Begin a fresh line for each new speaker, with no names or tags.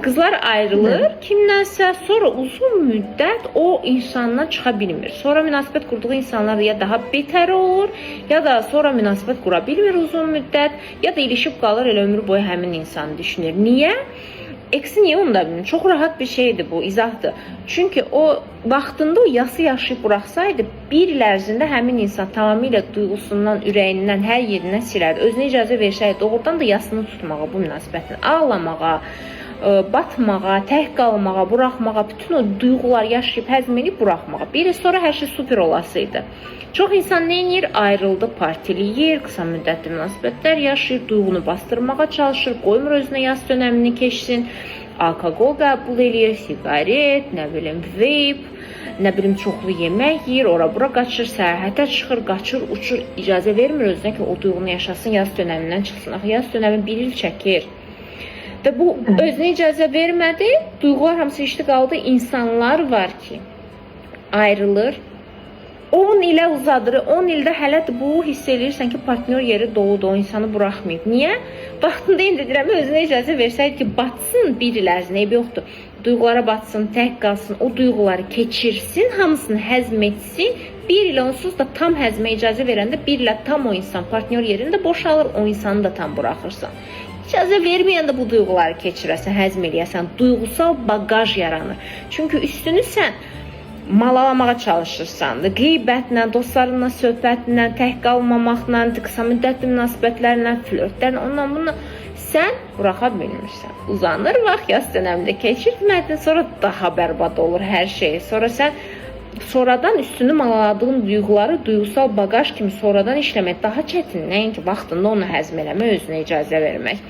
qızlar ayrılır kimdənsə, sonra uzun müddət o insandan çıxa bilmir. Sonra münasibət qurduğu insanlar ya daha betəri olur, ya da sonra münasibət qura bilmir uzun müddət, ya da ilişib qalır, elə ömrü boyu həmin insanı düşünür. Niyə? Eksi niyə onu da bilmiyorum. Çox rahat bir şeydir bu, izahdır. Çünki o vaxtında o yası yaşayıb buraxsaydı, bir il ərzində həmin insan tamamilə duyğusundan, ürəyindən, hər yerindən silərdi. Özünə icazə versəydi, doğrudan da yasını tutmağa, bu münasibətin, ağlamağa, batmağa, tək qalmağa, buraxmağa, bütün o duyğular yaşayıb, həzm edib buraxmağa. Bir il sonra hər şey super olasıydı. Çox insan nə edir? Ayrıldı, partiliyir, qısa müddətli münasibətlər yaşayır, duyğunu bastırmağa çalışır, qoymur özünə yas dönəmini keçsin, alkoqol qəbul edir, sigaret, nə bilim, vape, nə bilim, çoxlu yemək yiyir, ora-bura qaçır, səyahətə çıxır, qaçır, uçur, icazə vermir özünə ki, o duyğunu yaşasın, yaz dönəmindən çıxsın. Axı yaz dönəmi bir il çəkir. Və bu özünə icazə vermədi, duyğular hamısı işdə qaldı. İnsanlar var ki, ayrılır, 10 ilə uzadır, 10 ildə hələ bu hiss edirsən ki, partnyor yeri doludur, o insanı buraxmayıb. Niyə? Vaxtında indi deyirəm, özünə icazə versəydi ki, batsın bir il ərzində, eybi yoxdur. Duyğulara batsın, tək qalsın, o duyğuları keçirsin, hamısını həzm etsin. Bir il onsuz da tam həzmə icazə verəndə bir ilə tam o insan partnyor yerində boşalır, o insanı da tam buraxırsan. İcazə verməyəndə bu duyğuları keçirəsən, həzm eləyəsən, duyğusal bagaj yaranır. Çünki üstünü sən malalamağa çalışırsan da, qeybətlə, dostlarınla, söhbətlə, tək qalmamaqla, qısa müddətli münasibətlərlə, flörtlərlə, onunla bununla sən buraxa bilmirsən. Uzanır vaxt, yaz dönəmində keçirtmədin, sonra daha bərbad olur hər şey. Sonra sən sonradan üstünü malaladığın duyğuları duyğusal bagaj kimi sonradan işləmək daha çətin. Nəinki vaxtında onu həzm eləmək, özünə icazə vermək.